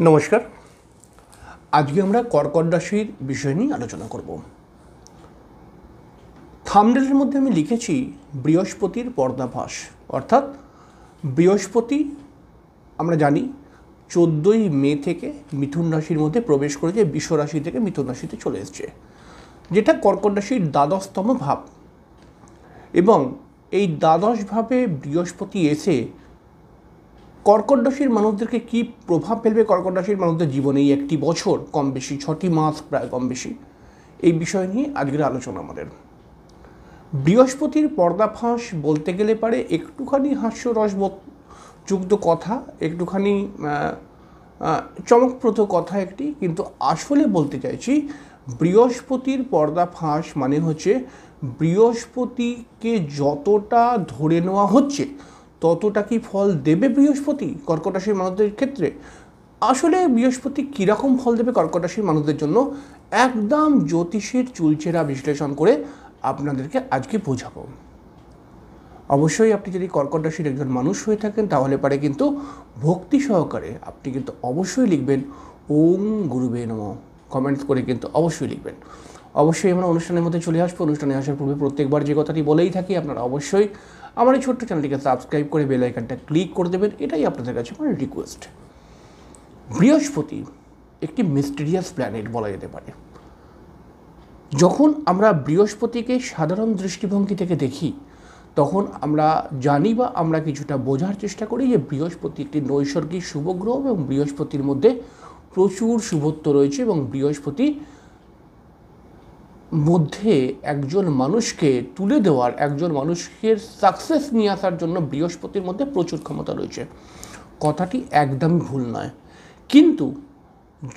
নমস্কার। আজকে আমরা কর্কট রাশির বিষয় নিয়ে আলোচনা করব। থাম্বনেলের মধ্যে আমি লিখেছি বৃহস্পতির পর্দাফাঁস, অর্থাৎ বৃহস্পতি আমরা জানি 14ই মে থেকে মিথুন রাশির মধ্যে প্রবেশ করেছে, বৃষ রাশি থেকে মিথুন রাশিতে চলে এসছে, যেটা কর্কট রাশির দ্বাদশতম ভাব। এবং এই দ্বাদশ ভাবে বৃহস্পতি এসে কর্কট রাশির মানুষদেরকে কী প্রভাব ফেলবে কর্কট রাশির মানুষদের জীবনে এই একটি বছর, কম বেশি 6টি মাস প্রায় কম বেশি, এই বিষয় নিয়ে আজকের আলোচনা আমাদের। বৃহস্পতির পর্দাফাঁস বলতে গেলে পারে একটুখানি হাস্যরস যুক্ত কথা, একটুখানি চমকপ্রদ কথা একটি, কিন্তু আসলে বলতে চাইছি বৃহস্পতির পর্দাফাঁস মানে হচ্ছে বৃহস্পতিকে যতটা ধরে নেওয়া হচ্ছে ততটা কি ফল দেবে বৃহস্পতি কর্কট রাশির মানুষদের ক্ষেত্রে। আসলে বৃহস্পতি কীরকম ফল দেবে কর্কট রাশির মানুষদের জন্য একদম জ্যোতিষের চুলচেরা বিশ্লেষণ করে আপনাদেরকে আজকে বোঝাবো। অবশ্যই আপনি যদি কর্কট রাশির একজন মানুষ হয়ে থাকেন তাহলে পারে কিন্তু ভক্তি সহকারে আপনি কিন্তু অবশ্যই লিখবেন ওম গুরুবে নমঃ, কমেন্টস করে কিন্তু অবশ্যই লিখবেন। অবশ্যই আমরা অনুষ্ঠানের মধ্যে চলে আসবো। অনুষ্ঠানে আসার পূর্বে প্রত্যেকবার যে কথাটি বলেই থাকি, আপনারা অবশ্যই আমার এই ছোট্ট চ্যানেলটিকে সাবস্ক্রাইব করে বেল আইকনটা ক্লিক করে দেবেন, এটাই আপনাদের কাছে আমার রিকোয়েস্ট। বৃহস্পতি একটি মিস্টিরিয়াস প্ল্যানেট বলা যেতে পারে। যখন আমরা বৃহস্পতিকে সাধারণ দৃষ্টিভঙ্গি থেকে দেখি তখন আমরা জানি বা আমরা কিছুটা বোঝার চেষ্টা করি যে বৃহস্পতি একটি নৈসর্গিক শুভ গ্রহ এবং বৃহস্পতির মধ্যে প্রচুর শুভত্ব রয়েছে এবং বৃহস্পতি মধ্যে একজন মানুষকে তুলে দেওয়ার, একজন মানুষের সাকসেস নিয়ে আসার জন্য বৃহস্পতির মধ্যে প্রচুর ক্ষমতা রয়েছে। কথাটি একদমই ভুল নয়, কিন্তু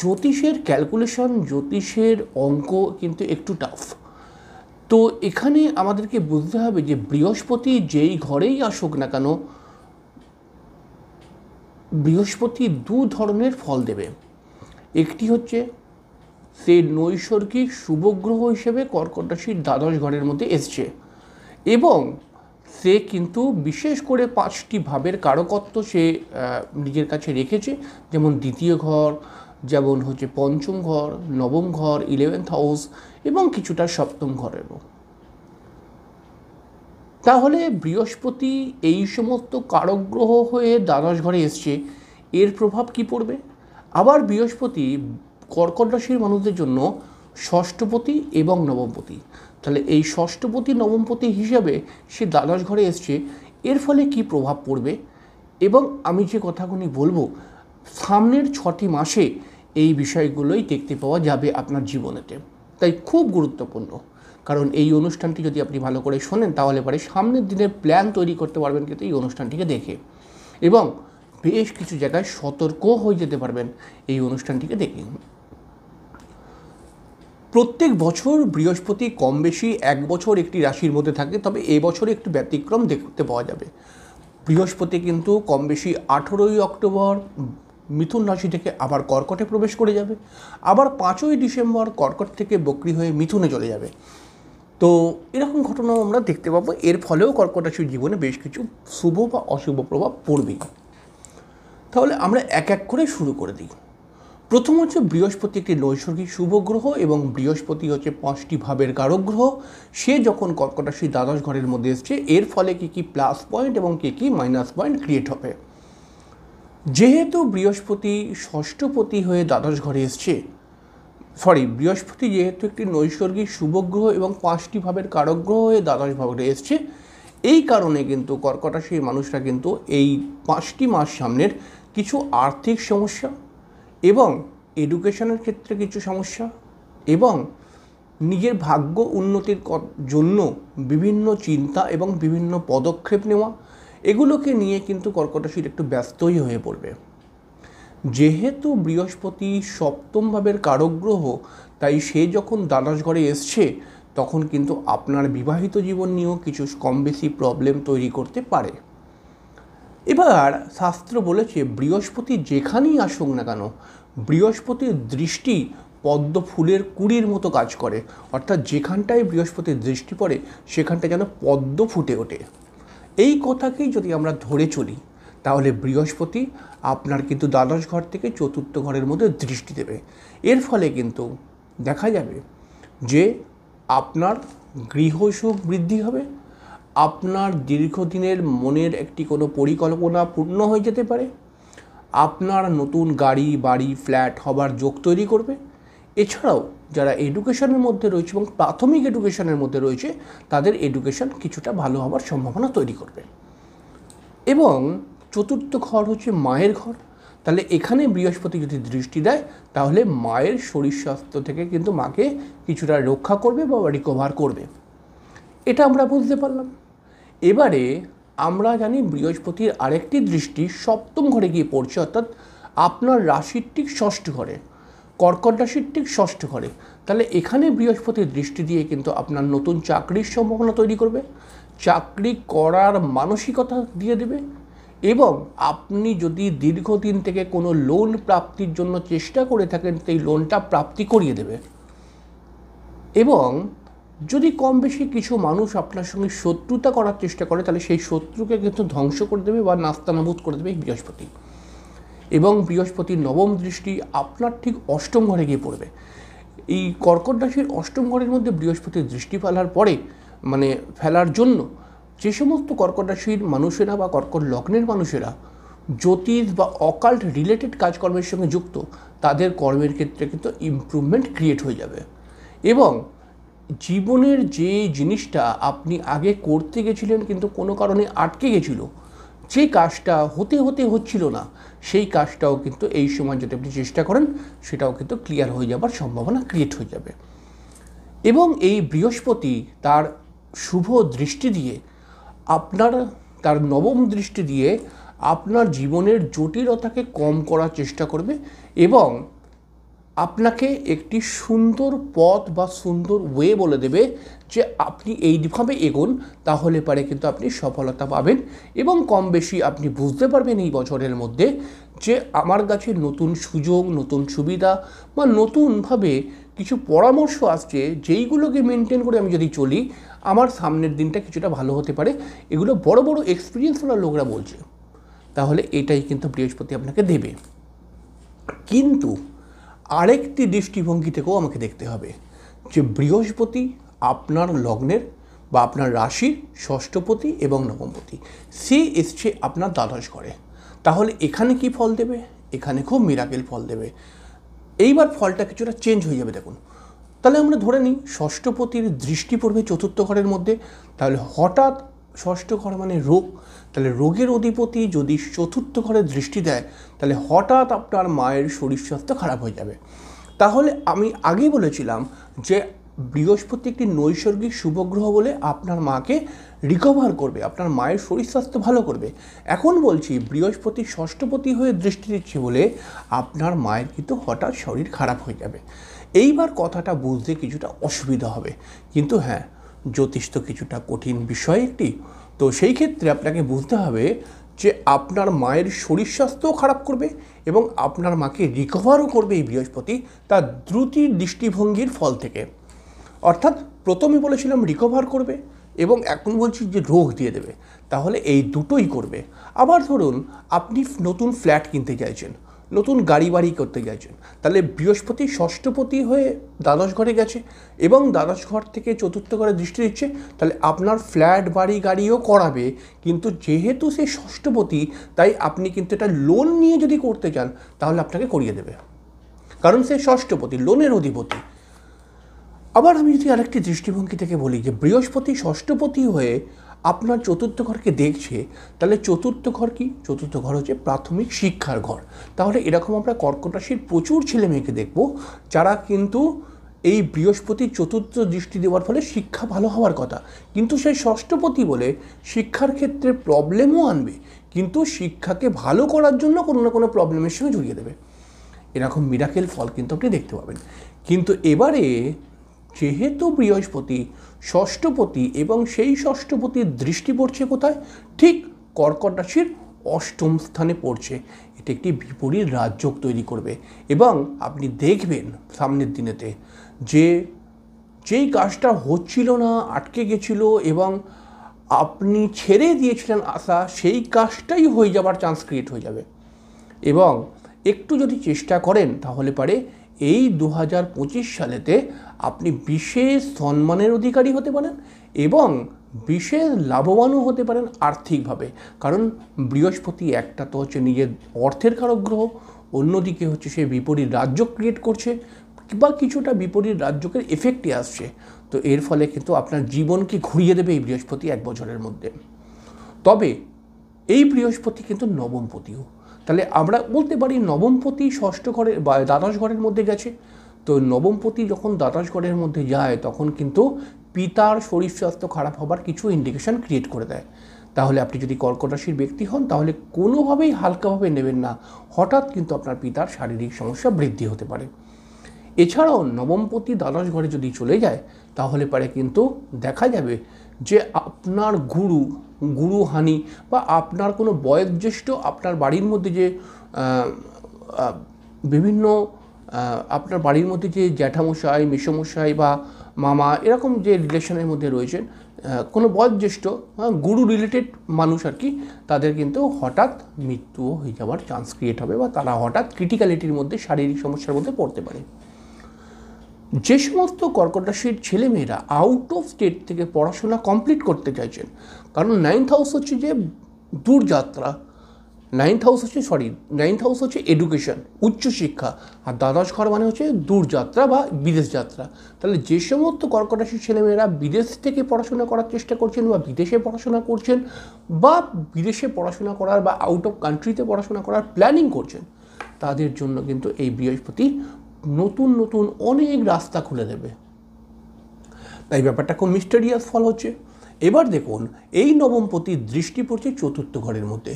জ্যোতিষের ক্যালকুলেশন, জ্যোতিষের অঙ্ক কিন্তু একটু টাফ। তো এখানে আমাদেরকে বুঝতে হবে যে বৃহস্পতি যেই ঘরেই আসুক না কেন, বৃহস্পতি দু ধরনের ফল দেবে। একটি হচ্ছে সে নৈসর্গিক শুভগ্রহ হিসেবে কর্কট রাশির দ্বাদশ ঘরের মধ্যে এসছে এবং সে কিন্তু বিশেষ করে 5টি ভাবের কারকত্ব সে নিজের কাছে রেখেছে, যেমন দ্বিতীয় ঘর, যেমন হচ্ছে পঞ্চম ঘর, নবম ঘর, 11th হাউস এবং কিছুটা সপ্তম ঘরেরও। তাহলে বৃহস্পতি এই সমস্ত কারকগ্রহ হয়ে দ্বাদশ ঘরে এসছে, এর প্রভাব কি পড়বে? আবার বৃহস্পতি কর্কট রাশির মানুষদের জন্য ষষ্ঠপতি এবং নবমপতি। তাহলে এই ষষ্ঠপতি নবমপতি হিসাবে সে দ্বাদশ ঘরে এসছে, এর ফলে কি প্রভাব পড়বে এবং আমি যে কথাগুলি বলবো সামনের 6টি মাসে এই বিষয়গুলোই দেখতে পাওয়া যাবে আপনার জীবনেতে। তাই খুব গুরুত্বপূর্ণ, কারণ এই অনুষ্ঠানটি যদি আপনি ভালো করে শোনেন তাহলে পরে সামনের দিনের প্ল্যান তৈরি করতে পারবেন কিন্তু এই অনুষ্ঠানটিকে দেখে, এবং বেশ কিছু জায়গায় সতর্ক হয়ে যেতে পারবেন এই অনুষ্ঠানটিকে দেখে। প্রত্যেক বছর বৃহস্পতি কম বেশি এক বছর একটি রাশির মধ্যে থাকে, তবে এবছরে একটু ব্যতিক্রম দেখতে পাওয়া যাবে। বৃহস্পতি কিন্তু কম বেশি 18ই অক্টোবর মিথুন রাশি থেকে আবার কর্কটে প্রবেশ করে যাবে, আবার 5ই ডিসেম্বর কর্কট থেকে বক্রী হয়ে মিথুনে চলে যাবে। তো এরকম ঘটনাও আমরা দেখতে পাবো। এর ফলেও কর্কট রাশির জীবনে বেশ কিছু শুভ বা অশুভ প্রভাব পড়বেই। তাহলে আমরা এক এক করে শুরু করে দিই। প্রথম হচ্ছে বৃহস্পতি একটি নৈসর্গিক শুভ গ্রহ এবং বৃহস্পতি হচ্ছে 5টি ভাবের কারক গ্রহ। সে যখন কর্কট রাশির দ্বাদশ ঘরের মধ্যে এসছে, এর ফলে কী কী প্লাস পয়েন্ট এবং কী কী মাইনাস পয়েন্ট ক্রিয়েট হবে। যেহেতু বৃহস্পতি ষষ্ঠপতি হয়ে দ্বাদশ ঘরে এসছে, বৃহস্পতি যেহেতু একটি নৈসর্গিক শুভ গ্রহ এবং 5টি ভাবের কারক গ্রহ হয়ে দ্বাদশ ভাবে এসছে, এই কারণে কিন্তু কর্কট রাশির মানুষরা কিন্তু এই 5টি মাস সামনের কিছু আর্থিক সমস্যা এবং এডুকেশনের ক্ষেত্রে কিছু সমস্যা এবং নিজের ভাগ্য উন্নতির জন্য বিভিন্ন চিন্তা এবং বিভিন্ন পদক্ষেপ নেওয়া, এগুলোকে নিয়ে কিন্তু কর্কট রাশির একটু ব্যস্তই হয়ে পড়বে। যেহেতু বৃহস্পতি সপ্তম ভাবের কারক গ্রহ, তাই সে যখন দ্বাদশ ঘরে এসছে তখন কিন্তু আপনার বিবাহিত জীবন নিয়েও কিছু কম বেশি প্রবলেম তৈরি করতে পারে। এবার শাস্ত্র বলেছে বৃহস্পতি যেখানেই আসুক না কেন, বৃহস্পতির দৃষ্টি পদ্ম ফুলের কুঁড়ির মতো কাজ করে, অর্থাৎ যেখানটায় বৃহস্পতির দৃষ্টি পড়ে সেখানটায় যেন পদ্ম ফুটে ওঠে। এই কথাকেই যদি আমরা ধরে চলি তাহলে বৃহস্পতি আপনার কিন্তু দ্বাদশ ঘর থেকে চতুর্থ ঘরের মধ্যে দৃষ্টি দেবে। এর ফলে কিন্তু দেখা যাবে যে আপনার গৃহসুখ বৃদ্ধি হবে, আপনার দীর্ঘদিনের মনের একটি কোনো পরিকল্পনা পূর্ণ হয়ে যেতে পারে, আপনার নতুন গাড়ি বাড়ি ফ্ল্যাট হবার যোগ তৈরি করবে। এছাড়াও যারা এডুকেশনের মধ্যে রয়েছে এবং প্রাথমিক এডুকেশনের মধ্যে রয়েছে তাদের এডুকেশন কিছুটা ভালো হওয়ার সম্ভাবনা তৈরি করবে। এবং চতুর্থ ঘর হচ্ছে মায়ের ঘর, তাহলে এখানে বৃহস্পতি যদি দৃষ্টি দেয় তাহলে মায়ের শরীর স্বাস্থ্য থেকে কিন্তু মাকে কিছুটা রক্ষা করবে বা রিকভার করবে। এটা আমরা বুঝতে পারলাম। এবারে আমরা জানি বৃহস্পতির আরেকটি দৃষ্টি সপ্তম ঘরে গিয়ে পড়ছে, অর্থাৎ আপনার রাশির ঠিক ষষ্ঠ ঘরে, কর্কট রাশির ঠিক ষষ্ঠ ঘরে। তাহলে এখানে বৃহস্পতির দৃষ্টি দিয়ে কিন্তু আপনার নতুন চাকরির সম্ভাবনা তৈরি করবে, চাকরি করার মানসিকতা দিয়ে দেবে। এবং আপনি যদি দীর্ঘদিন থেকে কোনো লোন প্রাপ্তির জন্য চেষ্টা করে থাকেন সেই লোনটা প্রাপ্তি করিয়ে দেবে। এবং যদি কম বেশি কিছু মানুষ আপনার সঙ্গে শত্রুতা করার চেষ্টা করে তাহলে সেই শত্রুকে কিন্তু ধ্বংস করে দেবে বা নাস্তানাবুদ করে দেবে এই বৃহস্পতি। এবং বৃহস্পতির নবম দৃষ্টি আপনার ঠিক অষ্টম ঘরে গিয়ে পড়বে। এই কর্কট রাশির অষ্টম ঘরের মধ্যে বৃহস্পতির দৃষ্টি ফেলার পরে ফেলার জন্য যে সমস্ত কর্কট রাশির মানুষেরা বা কর্কট লগ্নের মানুষেরা জ্যোতিষ বা অকাল্ট রিলেটেড কাজকর্মের সঙ্গে যুক্ত তাদের কর্মের ক্ষেত্রে কিন্তু ইমপ্রুভমেন্ট ক্রিয়েট হয়ে যাবে। এবং জীবনের যে জিনিসটা আপনি আগে করতে গেছিলেন কিন্তু কোনো কারণে আটকে গেছিল, যে কাজটা হতে হচ্ছিল না, সেই কাজটাও কিন্তু এই সময় যদি আপনি চেষ্টা করেন সেটাও কিন্তু ক্লিয়ার হয়ে যাবার সম্ভাবনা ক্রিয়েট হয়ে যাবে। এবং এই বৃহস্পতি তার শুভ দৃষ্টি দিয়ে তার নবম দৃষ্টি দিয়ে আপনার জীবনের জটিলতাকে কম করার চেষ্টা করবে এবং আপনাকে একটি সুন্দর পথ বা সুন্দর ওয়ে বলে দেবে যে আপনি এইভাবে এগোন, তাহলে পারে কিন্তু আপনি সফলতা পাবেন। এবং কম বেশি আপনি বুঝতে পারবেন এই বছরের মধ্যে যে আমার কাছে নতুন সুযোগ, নতুন সুবিধা বা নতুনভাবে কিছু পরামর্শ আসছে, যেইগুলোকে মেনটেন করে আমি যদি চলি আমার সামনের দিনটা কিছুটা ভালো হতে পারে। এগুলো বড় বড় এক্সপিরিয়েন্সওয়ালা লোকরা বলছে। তাহলে এটাই কিন্তু বৃহস্পতি আপনাকে দেবে। কিন্তু আরেকটি দৃষ্টিভঙ্গি থেকেও আমাকে দেখতে হবে যে বৃহস্পতি আপনার লগ্নের বা আপনার রাশির ষষ্ঠপতি এবং নবমপতি, সে এসছে আপনার দ্বাদশ ঘরে। তাহলে এখানে কি ফল দেবে? এখানে খুব মিরাকেল ফল দেবে। এইবার ফলটা কিছুটা চেঞ্জ হয়ে যাবে। দেখুন, তাহলে আমরা ধরে নিই ষষ্ঠপতির দৃষ্টি পড়বে চতুর্থ ঘরের মধ্যে, তাহলে হঠাৎ ষষ্ঠ ঘর মানে রোগ, তাহলে রোগের অধিপতি যদি চতুর্থ ঘরে দৃষ্টি দেয় তাহলে হঠাৎ আপনার মায়ের শরীর স্বাস্থ্য খারাপ হয়ে যাবে। তাহলে আমি আগেই বলেছিলাম যে বৃহস্পতি একটি নৈসর্গিক শুভগ্রহ বলে আপনার মাকে রিকভার করবে, আপনার মায়ের শরীর স্বাস্থ্য ভালো করবে। এখন বলছি বৃহস্পতি ষষ্ঠপতি হয়ে দৃষ্টি দিচ্ছে বলে আপনার মায়ের কিন্তু হঠাৎ শরীর খারাপ হয়ে যাবে। এইবার কথাটা বুঝতে কিছুটা অসুবিধা হবে, কিন্তু হ্যাঁ, জ্যোতিষ তো কিছুটা কঠিন বিষয় একটি। তো সেই ক্ষেত্রে আপনাকে বুঝতে হবে যে আপনার মায়ের শরীর স্বাস্থ্যও খারাপ করবে এবং আপনার মাকে রিকভারও করবে এই বৃহস্পতি তার দ্রুতি দৃষ্টিভঙ্গির ফল থেকে। অর্থাৎ প্রথমে বলেছিলাম রিকভার করবে এবং এখন বলছি যে রোগ দিয়ে দেবে। তাহলে এই দুটোই করবে। আবার ধরুন আপনি নতুন ফ্ল্যাট কিনতে চাইছেন, নতুন গাড়ি বাড়ি করতে চাইছেন, তাহলে বৃহস্পতি ষষ্ঠপতি হয়ে দ্বাদশ ঘরে গেছে এবং দ্বাদশ ঘর থেকে চতুর্থ ঘরে দৃষ্টি দিচ্ছে, তাহলে আপনার ফ্ল্যাট বাড়ি গাড়িও করাবে। কিন্তু যেহেতু সে ষষ্ঠপতি তাই আপনি কিন্তু এটা লোন নিয়ে যদি করতে চান তাহলে আপনাকে করিয়ে দেবে, কারণ সে ষষ্ঠপতি, লোনের অধিপতি। আবার আমি যদি আরেকটি দৃষ্টিভঙ্গি থেকে বলি যে বৃহস্পতি ষষ্ঠপতি হয়ে আপনার চতুর্থ ঘরকে দেখছে, তাহলে চতুর্থ ঘর কি? চতুর্থ ঘর হচ্ছে প্রাথমিক শিক্ষার ঘর। তাহলে এরকম আমরা কর্কট রাশির প্রচুর ছেলে মেয়েকে দেখব যারা কিন্তু এই বৃহস্পতির চতুর্থ দৃষ্টি দেওয়ার ফলে শিক্ষা ভালো হওয়ার কথা, কিন্তু সেই ষষ্ঠপতি বলে শিক্ষার ক্ষেত্রে প্রবলেমও আনবে, কিন্তু শিক্ষাকে ভালো করার জন্য কোনো না কোনো প্রবলেমের সঙ্গে জড়িয়ে দেবে। এরকম মিরাকেল ফল কিন্তু আপনি দেখতে পাবেন। কিন্তু এবারে যেহেতু বৃহস্পতি ষষ্ঠপতি এবং সেই ষষ্ঠপতির দৃষ্টি পড়ছে কোথায়? ঠিক কর্কট রাশির অষ্টম স্থানে পড়ছে। এটি একটি বিপরীত রাজযোগ তৈরি করবে এবং আপনি দেখবেন সামনের দিনেতে যে যেই কাজটা হচ্ছিল না, আটকে গেছিল এবং আপনি ছেড়ে দিয়েছিলেন আশা, সেই কাজটাই হয়ে যাবার চান্স ক্রিয়েট হয়ে যাবে। এবং একটু যদি চেষ্টা করেন তাহলে পারে এই 2025 সালেতে আপনি বিশেষ সম্মানের অধিকারী হতে পারেন এবং বিশেষ লাভবানও হতে পারেন আর্থিকভাবে। কারণ বৃহস্পতি একটা তো হচ্ছে নিজের অর্থের কারক গ্রহ, অন্যদিকে হচ্ছে সে বিপরীত রাজ্য ক্রিয়েট করছে বা কিছুটা বিপরীত রাজ্যকের এফেক্টে আসছে। তো এর ফলে কিন্তু আপনার জীবনকে ঘুরিয়ে দেবে এই বৃহস্পতি 1 বছরের মধ্যে। তবে এই বৃহস্পতি কিন্তু নবমপতিও, তাহলে আমরা বলতে পারি নবমপতি ষষ্ঠ ঘরের বা দ্বাদশ ঘরের মধ্যে গেছে। তো নবমপতি যখন দ্বাদশ ঘরের মধ্যে যায় তখন কিন্তু পিতার শরীর স্বাস্থ্য খারাপ হবার কিছু ইন্ডিকেশন ক্রিয়েট করে দেয়। তাহলে আপনি যদি কর্কট রাশির ব্যক্তি হন তাহলে কোনোভাবেই হালকাভাবে নেবেন না, হঠাৎ কিন্তু আপনার পিতার শারীরিক সমস্যা বৃদ্ধি হতে পারে। এছাড়াও নবমপতি দ্বাদশ ঘরে যদি চলে যায় তাহলে পারে কিন্তু দেখা যাবে যে আপনার গুরুহানি বা আপনার কোনো বয়োজ্যেষ্ঠ আপনার বাড়ির মধ্যে যে বিভিন্ন আপনার বাড়ির মধ্যে যে জ্যাঠামশাই মেসোমশাই বা মামা এরকম যে রিলেশনের মধ্যে রয়েছেন কোনো বয়োজ্যেষ্ঠ গুরু রিলেটেড মানুষ আর কি, তাদের কিন্তু হঠাৎ মৃত্যুও হয়ে যাওয়ার চান্স ক্রিয়েট হবে বা তারা হঠাৎ ক্রিটিক্যালিটির মধ্যে শারীরিক সমস্যার মধ্যে পড়তে পারে। যে সমস্ত কর্কট রাশির ছেলেমেয়েরা আউট অফ স্টেট থেকে পড়াশোনা কমপ্লিট করতে চাইছেন, কারণ নাইন্থ হাউস হচ্ছে যে দূরযাত্রা, নাইন্থ হাউস হচ্ছে এডুকেশন উচ্চশিক্ষা, আর দ্বাদশ ঘর মানে হচ্ছে দূরযাত্রা বা বিদেশ যাত্রা। তাহলে যে সমস্ত কর্কট রাশির ছেলেমেয়েরা বিদেশ থেকে পড়াশোনা করার চেষ্টা করছেন বা বিদেশে পড়াশোনা করছেন বা বিদেশে পড়াশোনা করার বা আউট অফ কান্ট্রিতে পড়াশোনা করার প্ল্যানিং করছেন, তাদের জন্য কিন্তু এই বৃহস্পতি নতুন নতুন অনেক রাস্তা খুলে দেবে। তাই ব্যাপারটা খুব মিস্টেরিয়াস ফল হচ্ছে। এবার দেখুন এই নবমপতির দৃষ্টি পড়ছে চতুর্থ ঘরের মধ্যে,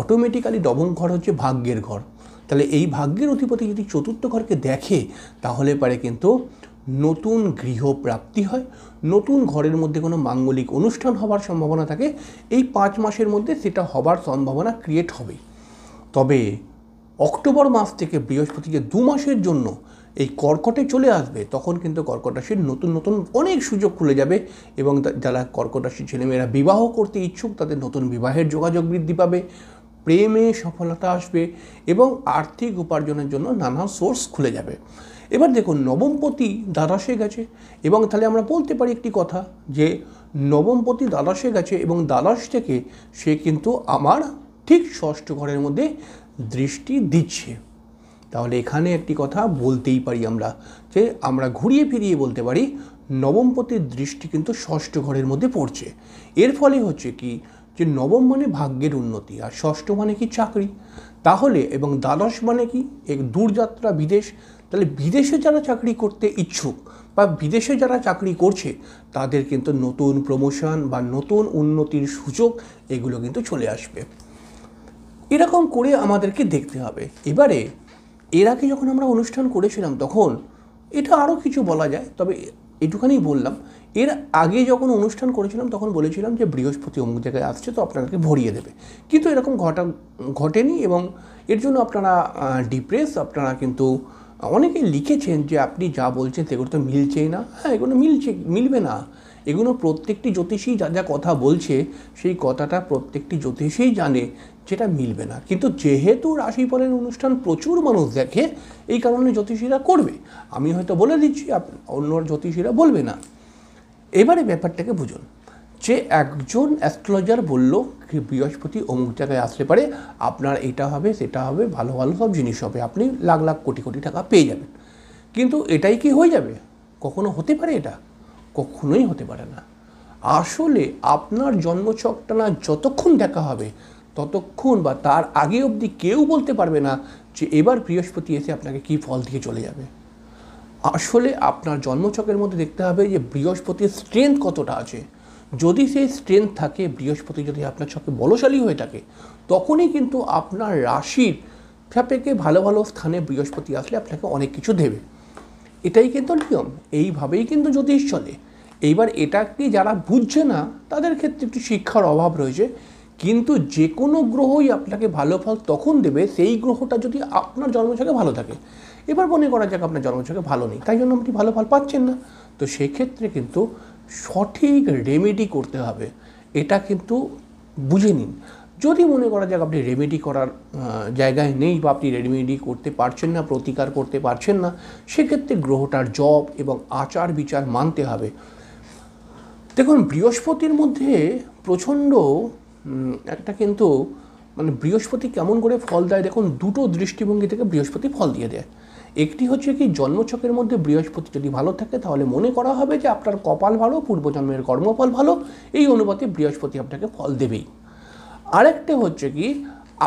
অটোমেটিক্যালি নবম ঘর হচ্ছে ভাগ্যের ঘর। তাহলে এই ভাগ্যের অধিপতি যদি চতুর্থ ঘরকে দেখে তাহলে পারে কিন্তু নতুন গৃহ প্রাপ্তি হয়, নতুন ঘরের মধ্যে কোনো মাঙ্গলিক অনুষ্ঠান হবার সম্ভাবনা থাকে, এই 5 মাসের মধ্যে সেটা হবার সম্ভাবনা ক্রিয়েট হবে। তবে অক্টোবর মাস থেকে বৃহস্পতি যে 2 মাসের জন্য এই কর্কটে চলে আসবে তখন কিন্তু কর্কট রাশির নতুন নতুন অনেক সুযোগ খুলে যাবে এবং যারা কর্কট রাশির ছেলেমেয়েরা বিবাহ করতে ইচ্ছুক তাদের নতুন বিবাহের যোগাযোগ বৃদ্ধি পাবে, প্রেমে সফলতা আসবে এবং আর্থিক উপার্জনের জন্য নানা সোর্স খুলে যাবে। এবার দেখুন নবমপতি দ্বাদশে গেছে এবং তাহলে আমরা বলতে পারি একটি কথা যে নবমপতি দ্বাদশে গেছে এবং দ্বাদশ থেকে সে কিন্তু আমার ঠিক ষষ্ঠ ঘরের মধ্যে দৃষ্টি দিচ্ছে। তাহলে এখানে একটি কথা বলতেই পারি আমরা যে আমরা ঘুরিয়ে ফিরিয়ে বলতে পারি নবমপতির দৃষ্টি কিন্তু ষষ্ঠ ঘরের মধ্যে পড়ছে। এর ফলে হচ্ছে কি যে নবম মানে ভাগ্যের উন্নতি আর ষষ্ঠ মানে কি চাকরি, তাহলে এবং দ্বাদশ মানে কি এক দূরযাত্রা বিদেশ। তাহলে বিদেশে যারা চাকরি করতে ইচ্ছুক বা বিদেশে যারা চাকরি করছে তাদের কিন্তু নতুন প্রমোশন বা নতুন উন্নতির সুযোগ এগুলো কিন্তু চলে আসবে। এরকম করে আমাদেরকে দেখতে হবে। এবারে এর আগে যখন আমরা অনুষ্ঠান করেছিলাম তখন এটা আরও কিছু বলা যায়, তবে এটুখানি বললাম। এর আগে যখন অনুষ্ঠান করেছিলাম তখন বলেছিলাম যে বৃহস্পতি অমুক জায়গায় আসছে তো আপনাদেরকে ভরিয়ে দেবে, কিন্তু এরকম ঘটেনি এবং এর জন্য আপনারা ডিপ্রেস। আপনারা কিন্তু অনেকেই লিখেছেন যে আপনি যা বলছেন সেগুলো তো মিলছেই না। হ্যাঁ, এগুলো মিলবে না। এগুলো প্রত্যেকটি জ্যোতিষী যা যা কথা বলছে সেই কথাটা প্রত্যেকটি জ্যোতিষীই জানে যেটা মিলবে না, কিন্তু যেহেতু রাশিফলের অনুষ্ঠান প্রচুর মানুষ দেখে এই কারণে জ্যোতিষীরা করবে। আমি হয়তো বলে দিচ্ছি, অন্য জ্যোতিষীরা বলবে না। এবারে ব্যাপারটাকে বুঝুন যে একজন অ্যাস্ট্রোলজার বলল কি বৃহস্পতি অমুক জায়গায় আসতে পারে, আপনার এটা হবে সেটা হবে, ভালো ভালো সব জিনিস হবে, আপনি লাখ লাখ কোটি কোটি টাকা পেয়ে যাবেন। কিন্তু এটাই কি হয়ে যাবে? কখনো হতে পারে? এটা কখনোই হতে পারে না। আসলে আপনার জন্মছকটা না যতক্ষণ দেখা হবে ততক্ষণ বা তার আগে অবধি কেউ বলতে পারবে না যে এবার বৃহস্পতি এসে আপনাকে কী ফল দিয়ে চলে যাবে। আসলে আপনার জন্মছকের মধ্যে দেখতে হবে যে বৃহস্পতির স্ট্রেংথ কতটা আছে। যদি সেই স্ট্রেংথ থাকে, বৃহস্পতি যদি আপনার ছকে বলশালী হয়ে থাকে, তখনই কিন্তু আপনার রাশির সাপেক্ষে ভালো ভালো স্থানে বৃহস্পতি আসলে আপনাকে অনেক কিছু দেবে। এটাই কিন্তু নিয়ম, এইভাবেই কিন্তু জ্যোতিষ চলে। এইবার এটাকে যারা বুঝছে না তাদের ক্ষেত্রে একটু শিক্ষার অভাব রয়েছে, কিন্তু যে কোনো গ্রহই আপনাকে ভালো ফল তখন দেবে সেই গ্রহটা যদি আপনার জন্মছকে ভালো থাকে। এবার মনে করা যাক আপনার জন্মছকে ভালো নেই, তাই জন্য আপনি ভালো ফল পাচ্ছেন না, তো সেক্ষেত্রে কিন্তু সঠিক রেমেডি করতে হবে এটা কিন্তু বুঝে নিন। যদি মনে করা যাক আপনি রেমেডি করার জায়গায় নেই বা আপনি রেমেডি করতে পারছেন না, প্রতিকার করতে পারছেন না, সেক্ষেত্রে গ্রহটার জপ এবং আচার বিচার মানতে হবে। দেখুন, বৃহস্পতির মধ্যে প্রচণ্ড একটা কিন্তু মানে বৃহস্পতি কেমন করে ফল দেয় দেখুন, দুটো দৃষ্টিভঙ্গি থেকে বৃহস্পতি ফল দিয়ে দেয়। একটি হচ্ছে কি, জন্মছকের মধ্যে বৃহস্পতি যদি ভালো থাকে তাহলে মনে করা হবে যে আপনার কপাল ভালো, পূর্বজন্মের কর্মফল ভালো, এই অনুপাতে বৃহস্পতি আপনাকে ফল দেবেই। আরেকটা হচ্ছে কি,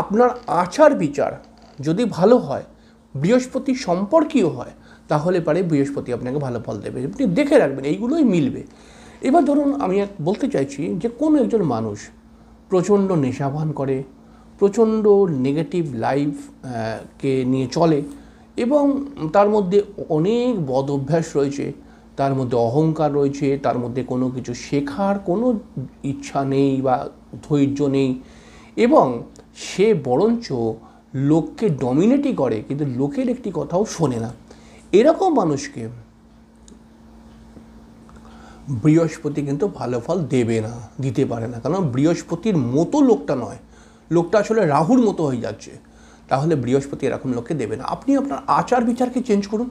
আপনার আচার বিচার যদি ভালো হয়, বৃহস্পতি সম্পর্কীয় হয়, তাহলে পারে বৃহস্পতি আপনাকে ভালো ফল দেবে। আপনি দেখে রাখবেন, এইগুলোই মিলবে। এবার ধরুন আমি বলতে চাইছি যে কোনো একজন মানুষ প্রচণ্ড নেশাভান করে, প্রচণ্ড নেগেটিভ লাইফকে নিয়ে চলে এবং তার মধ্যে অনেক বদ অভ্যাস রয়েছে, তার মধ্যে অহংকার রয়েছে, তার মধ্যে কোনো কিছু শেখার কোনো ইচ্ছা নেই বা ধৈর্য নেই, এবং সে বরঞ্চ লোককে ডমিনেটই করে কিন্তু লোকের একটি কথাও শোনে না, এরকম মানুষকে বৃহস্পতি কিন্তু ভালো ফল দেবে না, দিতে পারে না। কারণ বৃহস্পতির মতো লোকটা নয়, লোকটা আসলে রাহুর মতো হয়ে যাচ্ছে, তাহলে বৃহস্পতি এরকম লোককে দেবে না। আপনি আপনার আচার বিচারকে চেঞ্জ করুন।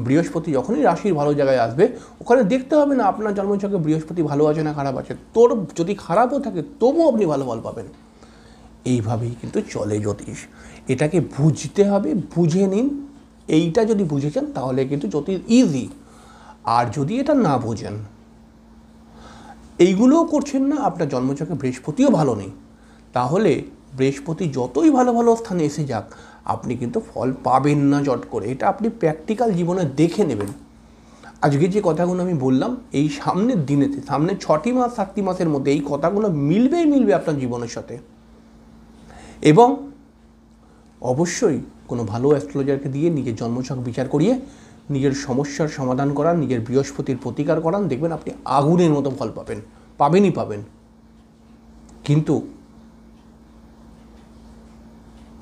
বৃহস্পতি যখনই রাশির ভালো জায়গায় আসবে, ওখানে দেখতে হবে না আপনার জন্মছকে বৃহস্পতি ভালো আছে না খারাপ আছে, তোর যদি খারাপও থাকে তবুও আপনি ভালো ফল পাবেন। এইভাবেই কিন্তু চলে জ্যোতিষ। এটাকে বুঝতে হবে, বুঝে নিন। এইটা যদি বুঝেছেন তাহলে কিন্তু জ্যোতিষ ইজি। আর যদি এটা না বোঝেন, এইগুলোও করছেন না, আপনার জন্মছকে বৃহস্পতিও ভালো নেই, তাহলে বৃহস্পতি যতই ভালো ভালো স্থানে এসে যাক, আপনি কিন্তু ফল পাবেন না চট করে। এটা আপনি প্র্যাকটিক্যাল জীবনে দেখে নেবেন। আজকে যে কথাগুলো আমি বললাম, এই সামনের দিনেতে, সামনে 6টি মাস 7টি মাসের মধ্যে এই কথাগুলো মিলবে আপনার জীবনের সাথে। এবং অবশ্যই কোনো ভালো অ্যাস্ট্রোলজারকে দিয়ে নিজের জন্মছক বিচার করিয়ে নিজের সমস্যার সমাধান করান, নিজের বৃহস্পতির প্রতিকার করান, দেখবেন আপনি আগুনের মতো ফল পাবেনই পাবেন। কিন্তু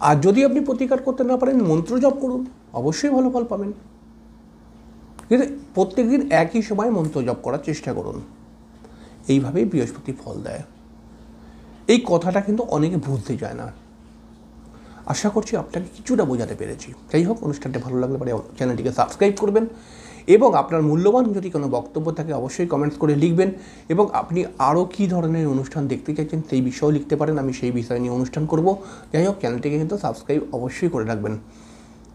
আর যদি আপনি প্রতিকার করতে না পারেন, মন্ত্র জপ করুন, অবশ্যই ভালো ফল পাবেন। কিন্তু প্রত্যেকদিন একই সময় মন্ত্র জপ করার চেষ্টা করুন। এইভাবেই বৃহস্পতি ফল দেয়। এই কথাটা কিন্তু অনেকে বুঝতে চায় না। আশা করছি আপনাকে কিছুটা বোঝাতে পেরেছি। যাই হোক, অনুষ্ঠানটা ভালো লাগলে পরে চ্যানেলটিকে সাবস্ক্রাইব করবেন এবং আপনার মূল্যবান যদি কোনো বক্তব্য থাকে অবশ্যই কমেন্টস করে লিখবেন। এবং আপনি আরও কী ধরনের অনুষ্ঠান দেখতে চাইছেন সেই বিষয়েও লিখতে পারেন, আমি সেই বিষয় নিয়ে অনুষ্ঠান করব। যাই হোক, চ্যানেলটিকে কিন্তু সাবস্ক্রাইব অবশ্যই করে রাখবেন।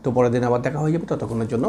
তো পরের দিন আবার দেখা হয়ে যাবে, ততক্ষণের জন্য